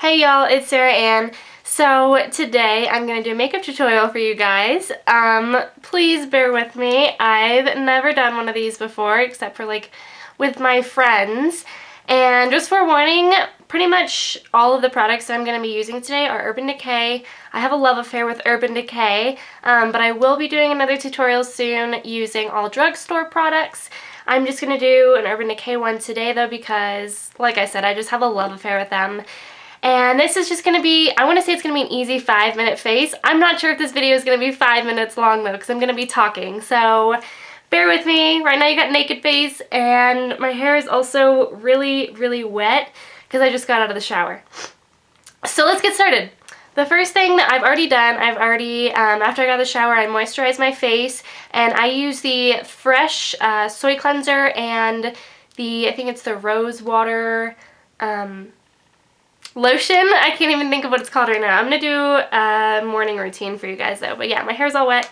Hey y'all, it's Sarah Ann. So today I'm going to do a makeup tutorial for you guys. Please bear with me. I've never done one of these before except for like with my friends. And just forewarning, pretty much all of the products that I'm going to be using today are Urban Decay. I have a love affair with Urban Decay, but I will be doing another tutorial soon using all drugstore products. I'm just going to do an Urban Decay one today though because, like I said, I just have a love affair with them. And this is just going to be, I want to say it's going to be an easy 5-minute face. I'm not sure if this video is going to be 5 minutes long though because I'm going to be talking. So bear with me. Right now you got naked face and my hair is also really wet because I just got out of the shower. So let's get started. The first thing that I've already done, after I got out of the shower, I moisturized my face and I use the Fresh Soy Cleanser and I think it's the Rose Water lotion. I can't even think of what it's called right now. I'm going to do a morning routine for you guys though. But yeah, my hair's all wet.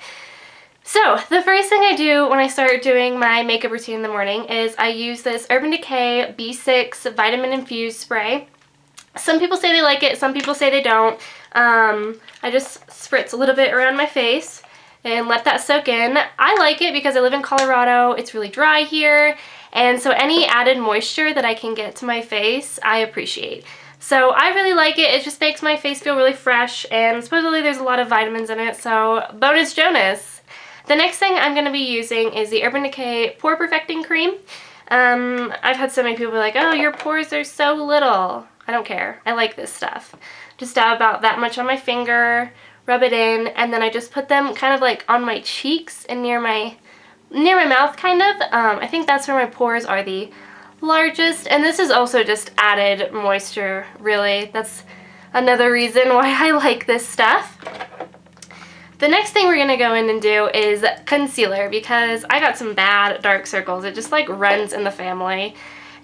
So the first thing I do when I start doing my makeup routine in the morning is I use this Urban Decay B6 Vitamin Infused Spray. Some people say they like it, some people say they don't. I just spritz a little bit around my face and let that soak in. I like it because I live in Colorado. It's really dry here. And so any added moisture that I can get to my face, I appreciate. So I really like it. It just makes my face feel really fresh, and supposedly there's a lot of vitamins in it, so bonus Jonas. The next thing I'm going to be using is the Urban Decay Pore Perfecting Cream. I've had so many people be like, oh, your pores are so little. I don't care. I like this stuff. Just dab about that much on my finger, rub it in, and then I just put them kind of like on my cheeks and near my mouth kind of. I think that's where my pores are the largest, and this is also just added moisture, really. That's another reason why I like this stuff. The next thing we're going to go in and do is concealer because I got some bad dark circles. It just like runs in the family.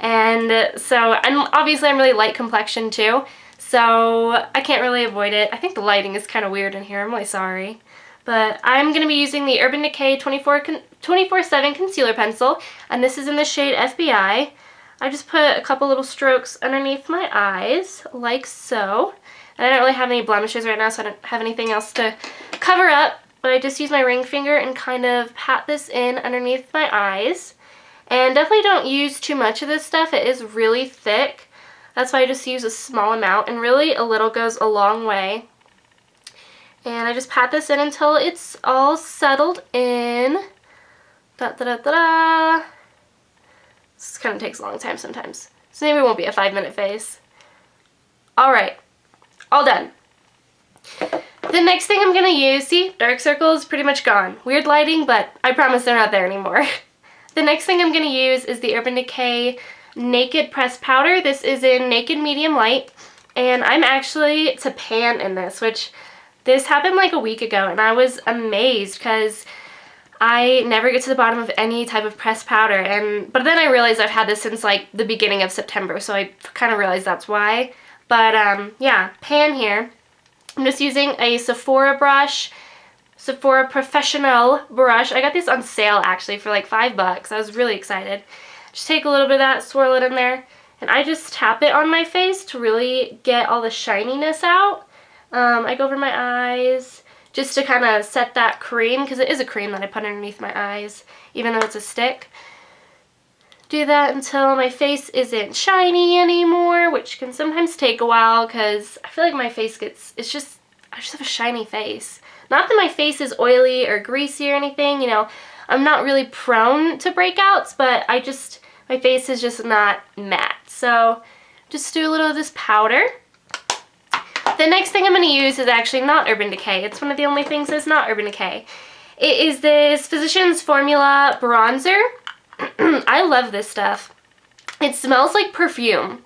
And so, and obviously I'm really light complexion too, so I can't really avoid it. I think the lighting is kind of weird in here. I'm really sorry. But I'm going to be using the Urban Decay 24/7 Concealer Pencil, and this is in the shade FBI. I just put a couple little strokes underneath my eyes, like so. And I don't really have any blemishes right now, so I don't have anything else to cover up. But I just use my ring finger and kind of pat this in underneath my eyes. And definitely don't use too much of this stuff. It is really thick. That's why I just use a small amount. And really, a little goes a long way. And I just pat this in until it's all settled in. Da-da-da-da-da. This kind of takes a long time sometimes. So maybe it won't be a 5-minute face. Alright. All done. The next thing I'm going to use, see, dark circles pretty much gone. Weird lighting, but I promise they're not there anymore. The next thing I'm going to use is the Urban Decay Naked Pressed Powder. This is in Naked Medium Light. And I'm actually to pan in this, which this happened like a week ago. And I was amazed because I never get to the bottom of any type of pressed powder, but then I realized I've had this since like the beginning of September, so I kind of realized that's why. But yeah, pan here. I'm just using a Sephora brush, Sephora Professional brush. I got this on sale actually for like $5. I was really excited. Just take a little bit of that, swirl it in there, and I just tap it on my face to really get all the shininess out. I go over my eyes, just to kind of set that cream, because it is a cream that I put underneath my eyes, even though it's a stick. Do that until my face isn't shiny anymore, which can sometimes take a while, because I feel like my face I just have a shiny face. Not that my face is oily or greasy or anything, you know, I'm not really prone to breakouts, but my face is just not matte. So, just do a little of this powder. The next thing I'm going to use is actually not Urban Decay. It's one of the only things that's not Urban Decay. It is this Physicians Formula bronzer. I love this stuff. It smells like perfume.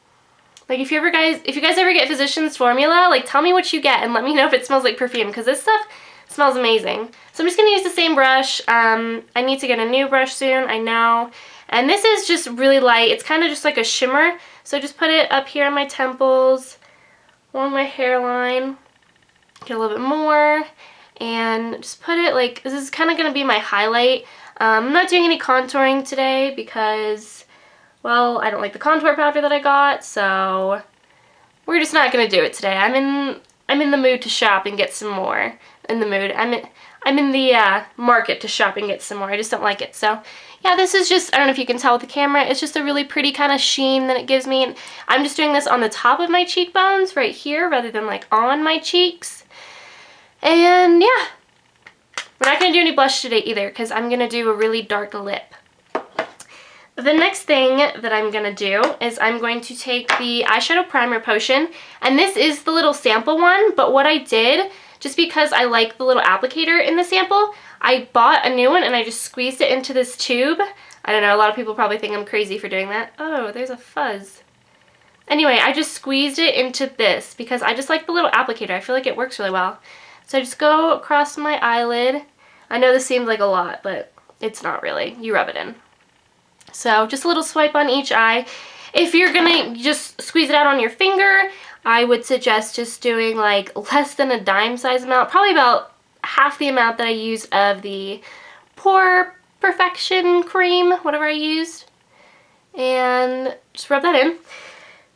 Like if you guys ever get Physicians Formula, like tell me what you get and let me know if it smells like perfume, because this stuff smells amazing. So I'm just going to use the same brush. I need to get a new brush soon, I know. And this is just really light. It's kind of just like a shimmer. So just put it up here on my temples, along my hairline, get a little bit more, and just put it like, this is kind of going to be my highlight. I'm not doing any contouring today because, well, I don't like the contour powder that I got, so we're just not gonna do it today. I'm in the mood to shop and get some more. I'm in the market to shop and get some more. I just don't like it. So yeah, this is just, I don't know if you can tell with the camera, it's just a really pretty kind of sheen that it gives me. And I'm just doing this on the top of my cheekbones right here rather than like on my cheeks. And yeah, we're not going to do any blush today either because I'm going to do a really dark lip. The next thing that I'm going to do is I'm going to take the eyeshadow primer potion, and this is the little sample one, but what I did, just because I like the little applicator in the sample, I bought a new one and I just squeezed it into this tube. I don't know, a lot of people probably think I'm crazy for doing that. Oh, there's a fuzz. Anyway, I just squeezed it into this because I just like the little applicator. I feel like it works really well. So I just go across my eyelid. I know this seems like a lot, but it's not really. You rub it in. So just a little swipe on each eye. If you're gonna just squeeze it out on your finger, I would suggest just doing like less than a dime size amount, probably about half the amount that I used of the Pore Perfection cream, whatever I used, and just rub that in.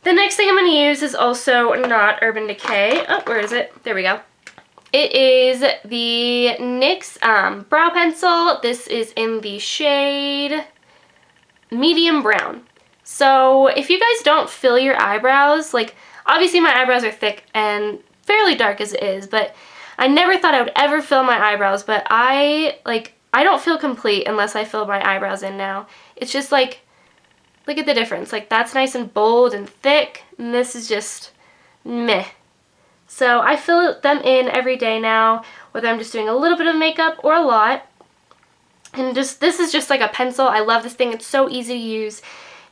The next thing I'm going to use is also not Urban Decay. Oh, where is it? There we go. It is the NYX brow pencil. This is in the shade medium brown. So if you guys don't fill your eyebrows, like obviously my eyebrows are thick and fairly dark as it is, but I never thought I would ever fill my eyebrows, but I don't feel complete unless I fill my eyebrows in now. It's just like, look at the difference. Like that's nice and bold and thick, and this is just meh. So I fill them in every day now, whether I'm just doing a little bit of makeup or a lot. And just, this is just like a pencil. I love this thing. It's so easy to use.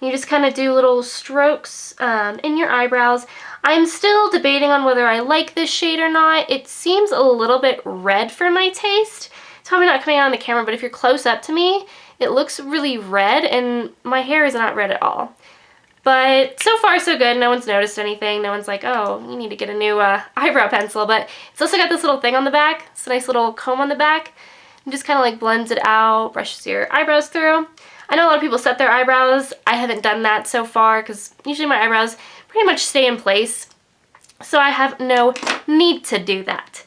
You just kind of do little strokes in your eyebrows. I'm still debating on whether I like this shade or not. It seems a little bit red for my taste. It's probably not coming out on the camera, but if you're close up to me, it looks really red, and my hair is not red at all. But so far so good. No one's noticed anything. No one's like, oh, you need to get a new eyebrow pencil. But it's also got this little thing on the back. It's a nice little comb on the back. And just kind of like blends it out, brushes your eyebrows through. I know a lot of people set their eyebrows. I haven't done that so far because usually my eyebrows pretty much stay in place. So I have no need to do that.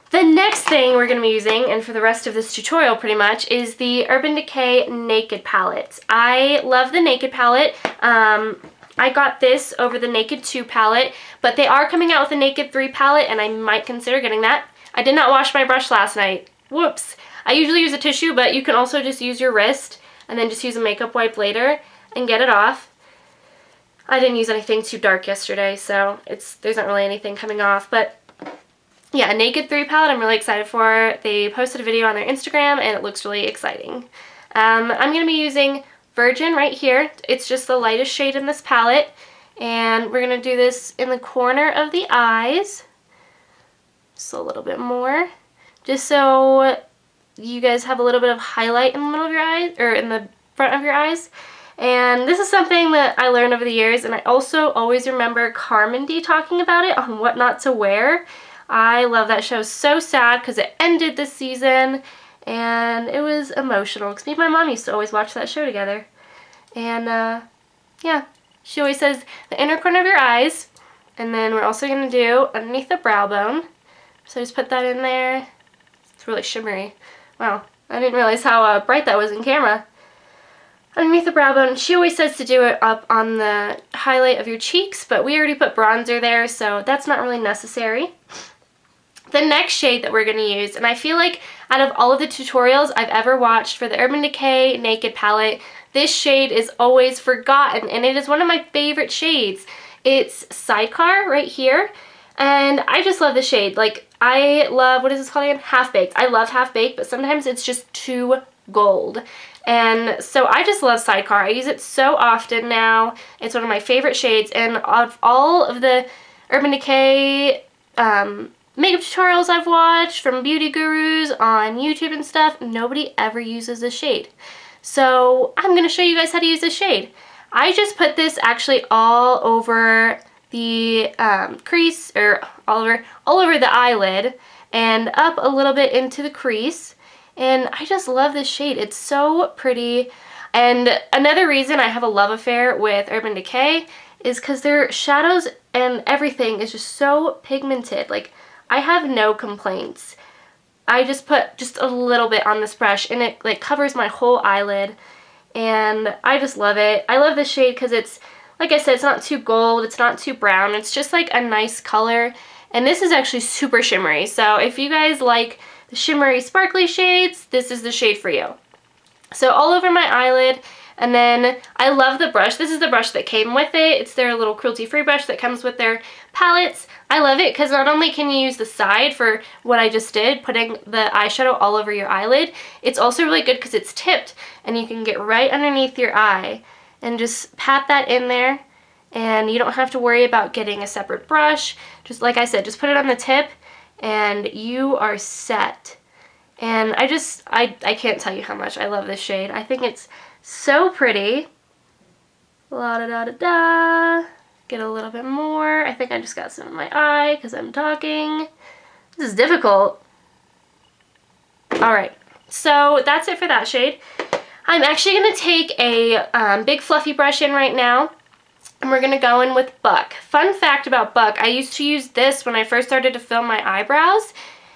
The next thing we're going to be using, and for the rest of this tutorial pretty much, is the Urban Decay Naked palette. I love the Naked palette. I got this over the Naked 2 palette, but they are coming out with a Naked 3 palette, and I might consider getting that. I did not wash my brush last night. Whoops. I usually use a tissue, but you can also just use your wrist and then just use a makeup wipe later and get it off. I didn't use anything too dark yesterday, so there's not really anything coming off, but yeah, a Naked 3 palette I'm really excited for. They posted a video on their Instagram and it looks really exciting. I'm going to be using Virgin right here. It's just the lightest shade in this palette, and we're going to do this in the corner of the eyes. Just a little bit more, just so you guys have a little bit of highlight in the middle of your eyes, or in the front of your eyes. And this is something that I learned over the years, and I also always remember Carmody talking about it on what not to wear. I love that show. So sad because it ended this season, and it was emotional because me and my mom used to always watch that show together. And yeah, she always says the inner corner of your eyes, and then we're also going to do underneath the brow bone. So just put that in there. It's really shimmery. Wow, I didn't realize how bright that was in camera. Underneath the brow bone, she always says to do it up on the highlight of your cheeks, but we already put bronzer there, so that's not really necessary. The next shade that we're going to use, and I feel like out of all of the tutorials I've ever watched for the Urban Decay Naked palette, this shade is always forgotten, and it is one of my favorite shades. It's Sidecar right here, and I just love the shade. Like, I love, what is this called again? Half Baked. I love Half Baked, but sometimes it's just too gold. And so I just love Sidecar. I use it so often now. It's one of my favorite shades, and of all of the Urban Decay makeup tutorials I've watched from beauty gurus on YouTube and stuff, nobody ever uses this shade. So I'm going to show you guys how to use this shade. I just put this actually all over the crease, or all over the eyelid, and up a little bit into the crease. And I just love this shade. It's so pretty. And another reason I have a love affair with Urban Decay is because their shadows and everything is just so pigmented. Like, I have no complaints. I just put just a little bit on this brush and it like covers my whole eyelid, and I just love it. I love this shade because it's, like I said, it's not too gold, it's not too brown, it's just like a nice color. And this is actually super shimmery, so if you guys like the shimmery sparkly shades, this is the shade for you. So all over my eyelid, and then I love the brush. This is the brush that came with it. It's their little cruelty-free brush that comes with their palettes. I love it because not only can you use the side for what I just did, putting the eyeshadow all over your eyelid, it's also really good because it's tipped and you can get right underneath your eye and just pat that in there, and you don't have to worry about getting a separate brush. Just like I said, just put it on the tip and you are set. And I can't tell you how much I love this shade. I think it's so pretty. La da da da da. Get a little bit more. I think I just got some in my eye because I'm talking. This is difficult. Alright, so that's it for that shade. I'm actually going to take a big fluffy brush in right now, and we're going to go in with Buck. Fun fact about Buck, I used to use this when I first started to fill my eyebrows,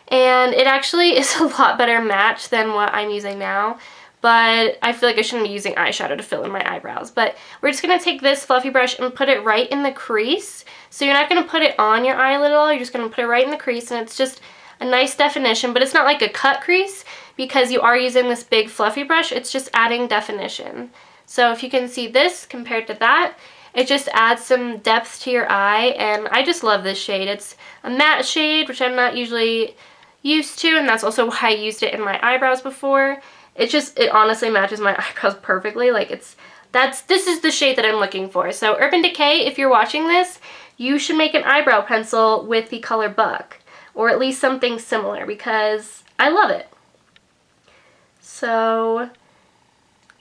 and it actually is a lot better match than what I'm using now. But I feel like I shouldn't be using eyeshadow to fill in my eyebrows. But we're just going to take this fluffy brush and put it right in the crease. So you're not going to put it on your eyelid at all, you're just going to put it right in the crease, and it's just a nice definition. But it's not like a cut crease because you are using this big fluffy brush, it's just adding definition. So if you can see this compared to that, it just adds some depth to your eye, and I just love this shade. It's a matte shade, which I'm not usually used to, and that's also why I used it in my eyebrows before. It honestly matches my eyebrows perfectly. Like, this is the shade that I'm looking for. So Urban Decay, if you're watching this, you should make an eyebrow pencil with the color Buck, or at least something similar, because I love it. So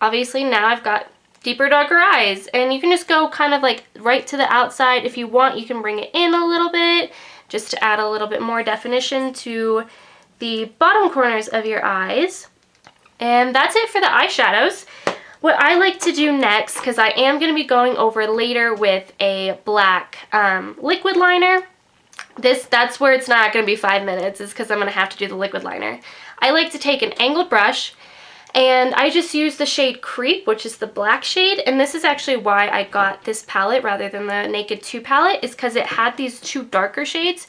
obviously now I've got deeper, darker eyes, and you can just go kind of like right to the outside. If you want, you can bring it in a little bit just to add a little bit more definition to the bottom corners of your eyes. And that's it for the eyeshadows. What I like to do next, because I am going to be going over later with a black liquid liner. That's where it's not going to be 5 minutes, is because I'm going to have to do the liquid liner. I like to take an angled brush, and I just use the shade Creep, which is the black shade. And this is actually why I got this palette rather than the Naked 2 palette, is because it had these two darker shades.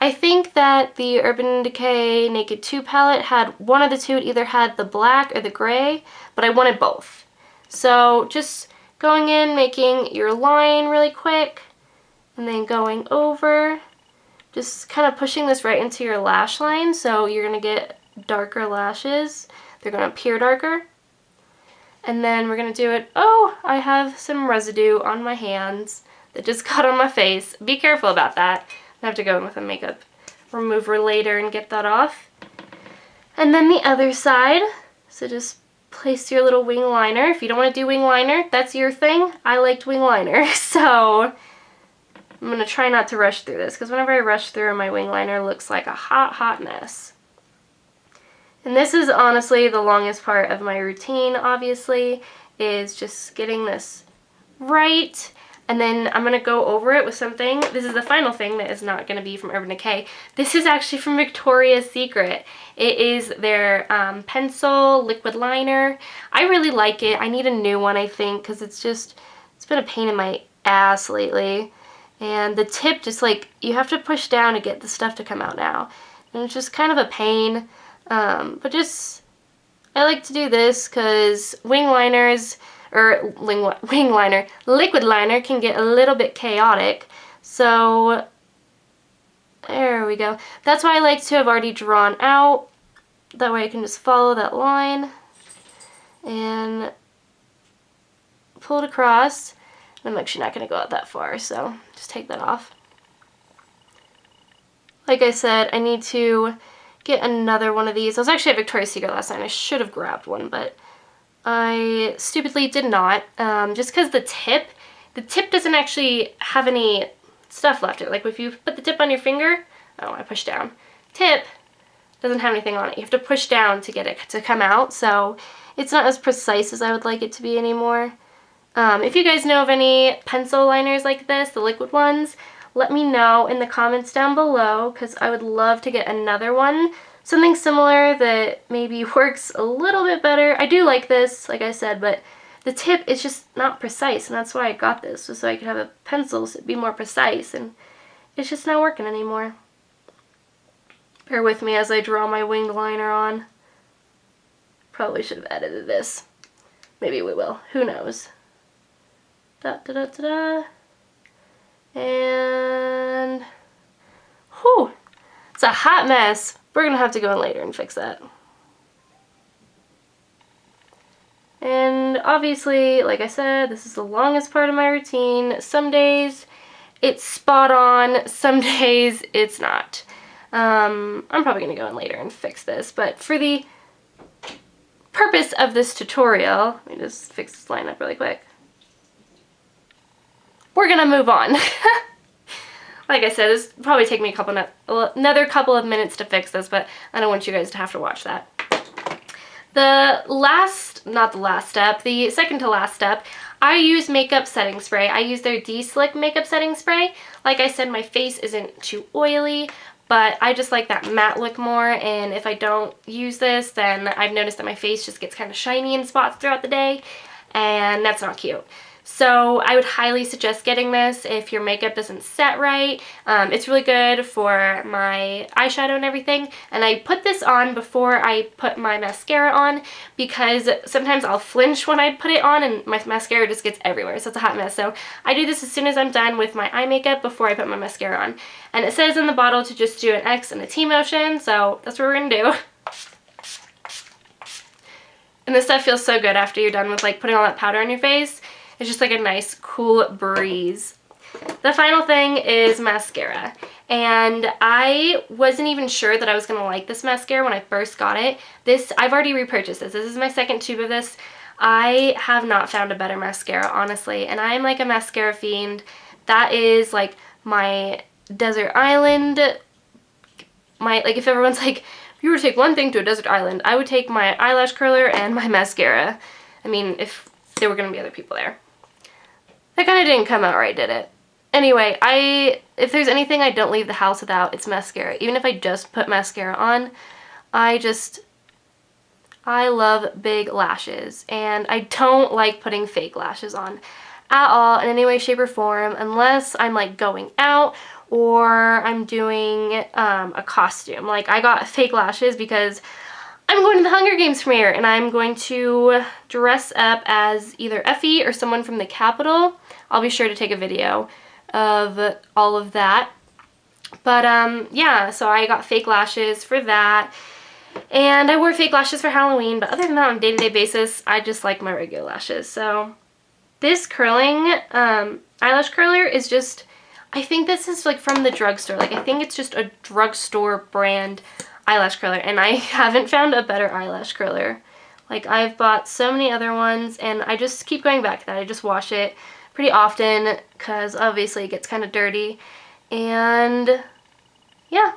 I think that the Urban Decay Naked 2 palette had one of the two. It either had the black or the gray, but I wanted both. So just going in, making your line really quick, and then going over, just kind of pushing this right into your lash line, so you're going to get darker lashes. They're going to appear darker. And then we're going to do it. Oh, I have some residue on my hands that just got on my face. Be careful about that. I have to go in with a makeup remover later and get that off. And then the other side, so just place your little wing liner. If you don't want to do wing liner, that's your thing. I liked wing liner, so I'm going to try not to rush through this, because whenever I rush through, my wing liner looks like a hot mess. And this is honestly the longest part of my routine, obviously, is just getting this right. And then I'm going to go over it with something. This is the final thing that is not going to be from Urban Decay. This is actually from Victoria's Secret. It is their pencil liquid liner. I really like it. I need a new one, I think, because it's been a pain in my ass lately. And the tip just like, you have to push down to get the stuff to come out now. And it's just kind of a pain. But just, I like to do this because wing liners, or liquid liner can get a little bit chaotic. So there we go. That's why I like to have already drawn out. That way I can just follow that line and pull it across. I'm actually not going to go out that far, so just take that off. Like I said, I need to get another one of these. I was actually at Victoria's Secret last night. I should have grabbed one, but I stupidly did not, just because the tip doesn't actually have any stuff left in it. Like if you put the tip on your finger, oh, I pushed down. Tip doesn't have anything on it. You have to push down to get it to come out, so it's not as precise as I would like it to be anymore. If you guys know of any pencil liners like this, the liquid ones, let me know in the comments down below, because I would love to get another one. Something similar that maybe works a little bit better. I do like this, like I said, but the tip is just not precise, and that's why I got this, so I could have a pencil so it'd be more precise, and it's just not working anymore. Bear with me as I draw my winged liner on. Probably should have edited this. Maybe we will. Who knows? Da da da da da. And whew, it's a hot mess. We're gonna have to go in later and fix that. And obviously, like I said, this is the longest part of my routine. Some days it's spot on, some days it's not. I'm probably gonna go in later and fix this, but for the purpose of this tutorial, let me just fix this line up really quick. We're gonna move on. Like I said, this will probably take me another couple of minutes to fix this, but I don't want you guys to have to watch that. The second to last step, I use makeup setting spray. I use their De-Slick makeup setting spray. Like I said, my face isn't too oily, but I just like that matte look more, and if I don't use this, then I've noticed that my face just gets kind of shiny in spots throughout the day, and that's not cute. So I would highly suggest getting this if your makeup doesn't set right. It's really good for my eyeshadow and everything. And I put this on before I put my mascara on, because sometimes I'll flinch when I put it on and my mascara just gets everywhere. So it's a hot mess. So I do this as soon as I'm done with my eye makeup before I put my mascara on. And it says in the bottle to just do an X and a T motion. So that's what we're going to do. And this stuff feels so good after you're done with like putting all that powder on your face. It's just like a nice cool breeze. The final thing is mascara. And I wasn't even sure that I was going to like this mascara when I first got it. I've already repurchased this. This is my second tube of this. I have not found a better mascara, honestly. And I'm like a mascara fiend. That is like my desert island. Like if everyone's like, if you were to take one thing to a desert island, I would take my eyelash curler and my mascara. I mean, if there were going to be other people there. That kind of didn't come out right, did it? Anyway, if there's anything I don't leave the house without, it's mascara. Even if I just put mascara on, I love big lashes. And I don't like putting fake lashes on at all in any way, shape, or form, unless I'm like going out or I'm doing a costume. Like I got fake lashes because I'm going to the Hunger Games premiere, and I'm going to dress up as either Effie or someone from the Capitol. I'll be sure to take a video of all of that. But yeah, so I got fake lashes for that. And I wore fake lashes for Halloween, but other than that, on a day-to-day basis, I just like my regular lashes. So this curling eyelash curler is just, I think this is like from the drugstore. Like I think it's just a drugstore brand eyelash curler, and I haven't found a better eyelash curler. Like I've bought so many other ones, and I just keep going back to that. I just wash it pretty often because obviously it gets kind of dirty. And yeah.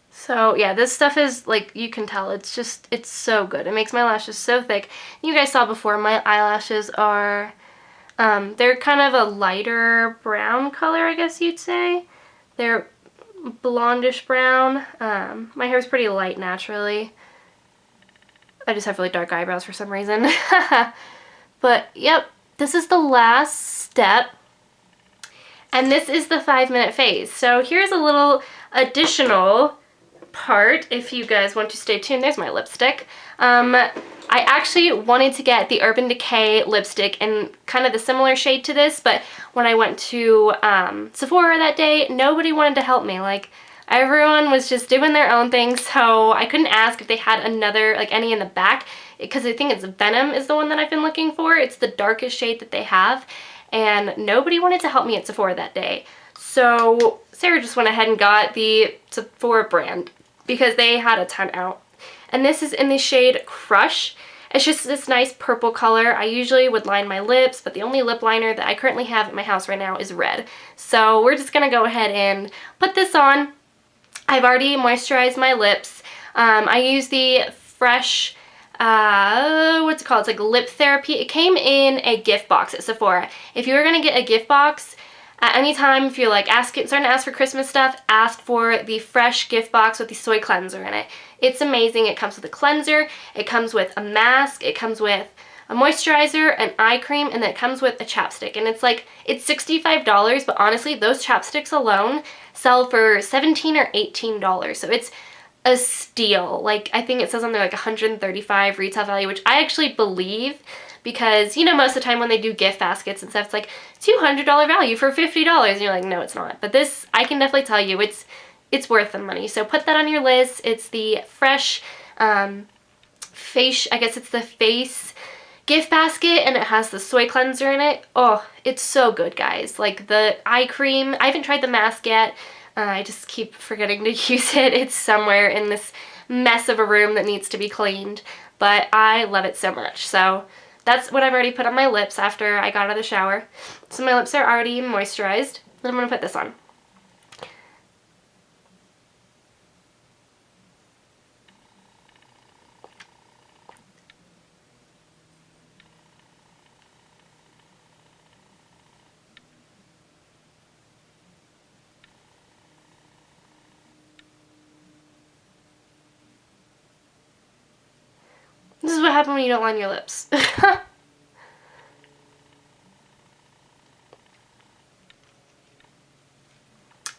So yeah, this stuff is like, you can tell, it's so good. It makes my lashes so thick. You guys saw before, my eyelashes are, they're kind of a lighter brown color, I guess you'd say. They're blondish brown. My hair's pretty light naturally. I just have really dark eyebrows for some reason. But yep, this is the last step. And this is the 5-minute phase. So here's a little additional part if you guys want to stay tuned. There's my lipstick. I actually wanted to get the Urban Decay lipstick in kind of the similar shade to this, but when I went to Sephora that day, nobody wanted to help me. Like, everyone was just doing their own thing, so I couldn't ask if they had another, like any in the back, because I think it's Venom is the one that I've been looking for. It's the darkest shade that they have, and nobody wanted to help me at Sephora that day. So Sarah just went ahead and got the Sephora brand because they had a ton out. And this is in the shade Crush. It's just this nice purple color. I usually would line my lips, but the only lip liner that I currently have at my house right now is red. So we're just gonna go ahead and put this on. I've already moisturized my lips. I use the Fresh what's it called? It's like lip therapy. It came in a gift box at Sephora. If you were gonna get a gift box, at any time, if you're like starting to ask for Christmas stuff, ask for the fresh gift box with the soy cleanser in it. It's amazing. It comes with a cleanser, it comes with a mask, it comes with a moisturizer, an eye cream, and then it comes with a chapstick. And it's $65, but honestly, those chapsticks alone sell for $17 or $18. So it's a steal. Like, I think it says on there like $135 retail value, which I actually believe, because, you know, most of the time when they do gift baskets and stuff, it's like $200 value for $50. And you're like, no, it's not. But this, I can definitely tell you, it's worth the money. So put that on your list. It's the fresh face, I guess it's the face gift basket, and it has the soy cleanser in it. Oh, it's so good, guys. Like the eye cream, I haven't tried the mask yet. I just keep forgetting to use it. It's somewhere in this mess of a room that needs to be cleaned, but I love it so much. So that's what I've already put on my lips after I got out of the shower. So my lips are already moisturized. Then I'm going to put this on. This is what happens when you don't line your lips.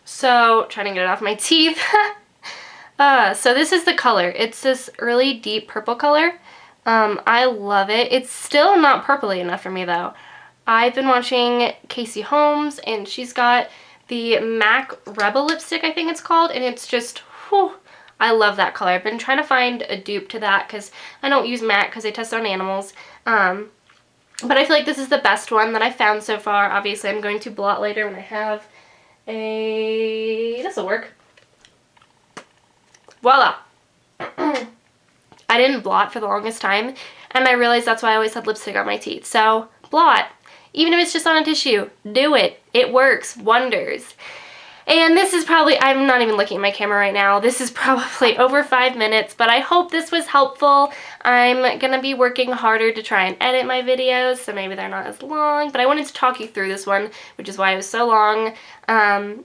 So, trying to get it off my teeth. So this is the color. It's this really deep purple color. I love it. It's still not purpley enough for me though. I've been watching Casey Holmes, and she's got the MAC Rebel lipstick, I think it's called, and it's just, whew, I love that color. I've been trying to find a dupe to that because I don't use MAC because I test on animals. But I feel like this is the best one that I found so far. Obviously, I'm going to blot later when I have this'll work. Voila! I didn't blot for the longest time, and I realized that's why I always had lipstick on my teeth. So, blot. Even if it's just on a tissue, do it. It works wonders. And this is probably, I'm not even looking at my camera right now, this is probably over 5 minutes, but I hope this was helpful. I'm gonna be working harder to try and edit my videos, so maybe they're not as long, but I wanted to talk you through this one, which is why it was so long.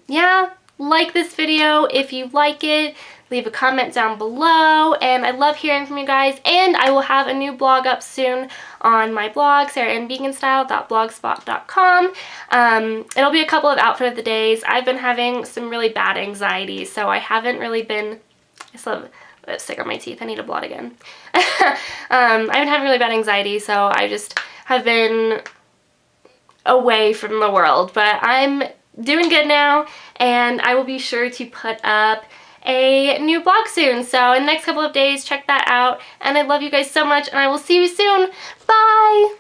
Yeah, like this video if you like it. Leave a comment down below, and I love hearing from you guys, and I will have a new blog up soon on my blog, sarahnveganstyle.blogspot.com. It'll be a couple of outfit of the days. I've been having some really bad anxiety, so I haven't really been, I still have lipstick on my teeth, I need to blot again. I've been having really bad anxiety, so I just have been away from the world, but I'm doing good now, and I will be sure to put up a new blog soon. So in the next couple of days, check that out. And I love you guys so much, and I will see you soon. Bye!